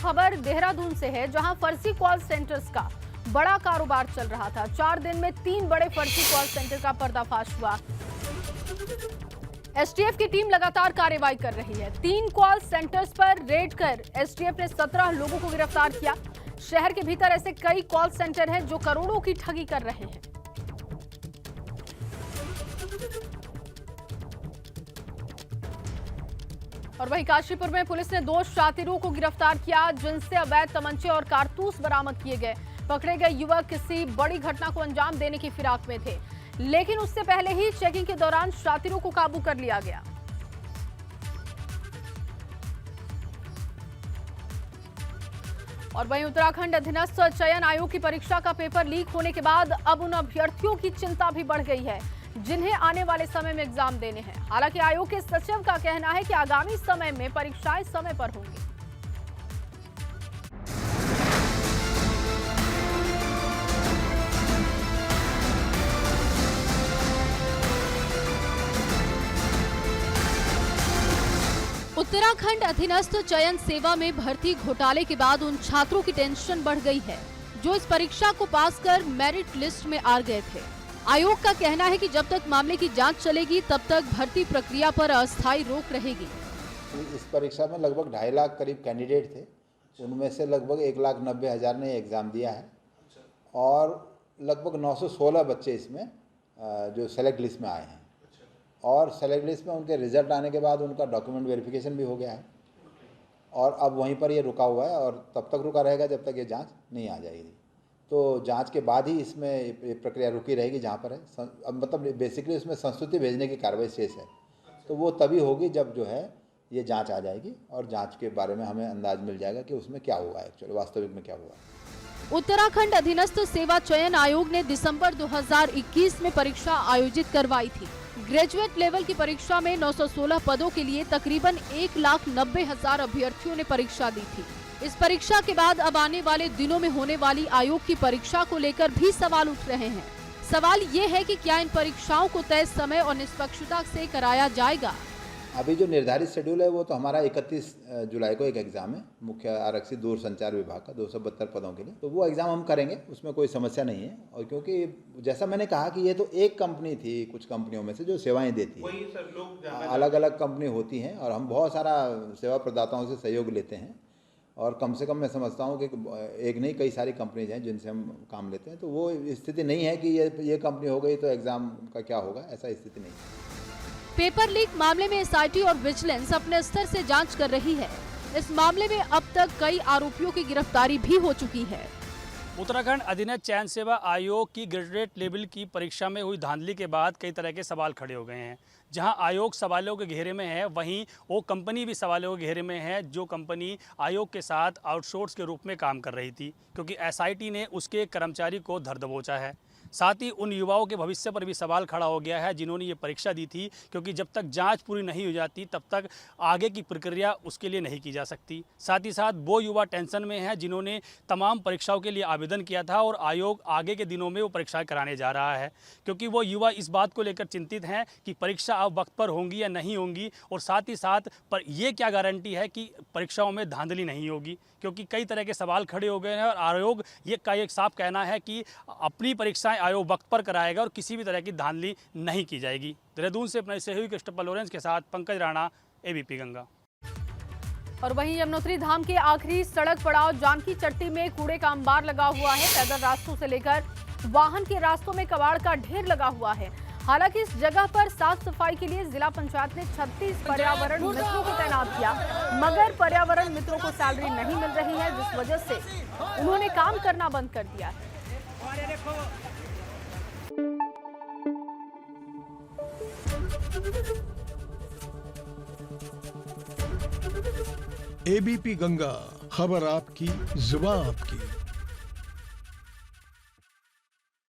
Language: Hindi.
खबर देहरादून से है, जहां फर्जी कॉल सेंटर्स का बड़ा कारोबार चल रहा था। 4 दिन में 3 बड़े फर्जी कॉल सेंटर का पर्दाफाश हुआ। एसटीएफ की टीम लगातार कार्रवाई कर रही है। 3 कॉल सेंटर्स पर रेड कर एसटीएफ ने 17 लोगों को गिरफ्तार किया। शहर के भीतर ऐसे कई कॉल सेंटर हैं जो करोड़ों की ठगी कर रहे हैं। और वहीं काशीपुर में पुलिस ने 2 शातिरों को गिरफ्तार किया, जिनसे अवैध तमंचे और कारतूस बरामद किए गए। पकड़े गए युवक किसी बड़ी घटना को अंजाम देने की फिराक में थे, लेकिन उससे पहले ही चेकिंग के दौरान शातिरों को काबू कर लिया गया। और वहीं उत्तराखंड अधीनस्थ चयन आयोग की परीक्षा का पेपर लीक होने के बाद अब उन अभ्यर्थियों की चिंता भी बढ़ गई है जिन्हें आने वाले समय में एग्जाम देने हैं। हालांकि आयोग के सचिव का कहना है कि आगामी समय में परीक्षाएं समय पर होंगी। उत्तराखंड अधीनस्थ चयन सेवा में भर्ती घोटाले के बाद उन छात्रों की टेंशन बढ़ गई है जो इस परीक्षा को पास कर मेरिट लिस्ट में आ गए थे। आयोग का कहना है कि जब तक मामले की जांच चलेगी तब तक भर्ती प्रक्रिया पर अस्थायी रोक रहेगी। इस परीक्षा में लगभग 2.5 लाख करीब कैंडिडेट थे, उनमें से लगभग 1,90,000 ने एग्ज़ाम दिया है और लगभग 916 बच्चे इसमें जो सेलेक्ट लिस्ट में आए हैं और सेलेक्ट लिस्ट में उनके रिजल्ट आने के बाद उनका डॉक्यूमेंट वेरिफिकेशन भी हो गया है और अब वहीं पर ये रुका हुआ है और तब तक रुका रहेगा जब तक ये जांच नहीं आ जाएगी। तो जांच के बाद ही इसमें ये प्रक्रिया रुकी रहेगी जहाँ पर है। अब मतलब बेसिकली उसमें संस्तुति भेजने की कार्रवाई शेष है, तो वो तभी होगी जब जो है ये जांच आ जाएगी और जांच के बारे में हमें अंदाज मिल जाएगा कि उसमें क्या हुआ है, एक्चुअली वास्तविक में क्या हुआ। उत्तराखंड अधीनस्थ सेवा चयन आयोग ने दिसंबर 2021 में परीक्षा आयोजित करवाई थी। ग्रेजुएट लेवल की परीक्षा में 916 पदों के लिए तकरीबन 1,90,000 अभ्यर्थियों ने परीक्षा दी थी। इस परीक्षा के बाद अब आने वाले दिनों में होने वाली आयोग की परीक्षा को लेकर भी सवाल उठ रहे हैं। सवाल ये है कि क्या इन परीक्षाओं को तय समय और निष्पक्षता से कराया जाएगा। अभी जो निर्धारित शेड्यूल है वो तो हमारा 31 जुलाई को एक एग्ज़ाम है मुख्य आरक्षित दूरसंचार विभाग का 272 पदों के लिए, तो वो एग्ज़ाम हम करेंगे, उसमें कोई समस्या नहीं है। और क्योंकि जैसा मैंने कहा कि ये तो एक कंपनी थी कुछ कंपनियों में से जो सेवाएं देती है, अलग अलग कंपनी होती हैं और हम बहुत सारा सेवा प्रदाताओं से सहयोग लेते हैं और कम से कम मैं समझता हूँ कि एक नहीं कई सारी कंपनीज हैं जिनसे हम काम लेते हैं। तो वो स्थिति नहीं है कि ये कंपनी हो गई तो एग्ज़ाम का क्या होगा, ऐसा स्थिति नहीं है। पेपर लीक मामले में एसआईटी और विजिलेंस अपने स्तर से जांच कर रही है। इस मामले में अब तक कई आरोपियों की गिरफ्तारी भी हो चुकी है। उत्तराखंड अधीनस्थ चयन सेवा आयोग की ग्रेजुएट लेवल की परीक्षा में हुई धांधली के बाद कई तरह के सवाल खड़े हो गए हैं। जहां आयोग सवालों के घेरे में है, वहीं वो कंपनी भी सवालों के घेरे में है जो कंपनी आयोग के साथ आउटसोर्स के रूप में काम कर रही थी, क्योंकि एसआईटी ने उसके कर्मचारी को धर दबोचा है। साथ ही उन युवाओं के भविष्य पर भी सवाल खड़ा हो गया है जिन्होंने ये परीक्षा दी थी, क्योंकि जब तक जांच पूरी नहीं हो जाती तब तक आगे की प्रक्रिया उसके लिए नहीं की जा सकती। साथ ही साथ वो युवा टेंशन में है जिन्होंने तमाम परीक्षाओं के लिए आवेदन किया था और आयोग आगे के दिनों में वो परीक्षाएं कराने जा रहा है, क्योंकि वो युवा इस बात को लेकर चिंतित हैं कि परीक्षा अब वक्त पर होंगी या नहीं होंगी, और साथ ही साथ पर ये क्या गारंटी है कि परीक्षाओं में धांधली नहीं होगी, क्योंकि कई तरह के सवाल खड़े हो गए हैं और आयोग ये का एक साफ कहना है कि अपनी परीक्षाएं आयोग वक्त पर कराएगा और किसी भी तरह की धांधली नहीं की जाएगी। देहरादून से अपने सहयोगी क्रिस्टोफर लॉरेंस के साथ पंकज राणा, एबीपी गंगा। और वहीं यमुनोत्री धाम के आखिरी सड़क पड़ाव जानकी चट्टी में कूड़े का अंबार लगा हुआ है। पैदल रास्तों से लेकर वाहन के रास्तों में कबाड़ का ढेर लगा हुआ है। हालांकि इस जगह पर साफ सफाई के लिए जिला पंचायत ने 36 पर्यावरण मित्रों को तैनात किया, मगर पर्यावरण मित्रों को सैलरी नहीं मिल रही है, जिस वजह से उन्होंने काम करना बंद कर दिया है। एबीपी गंगा, खबर आपकी, जुबान आपकी।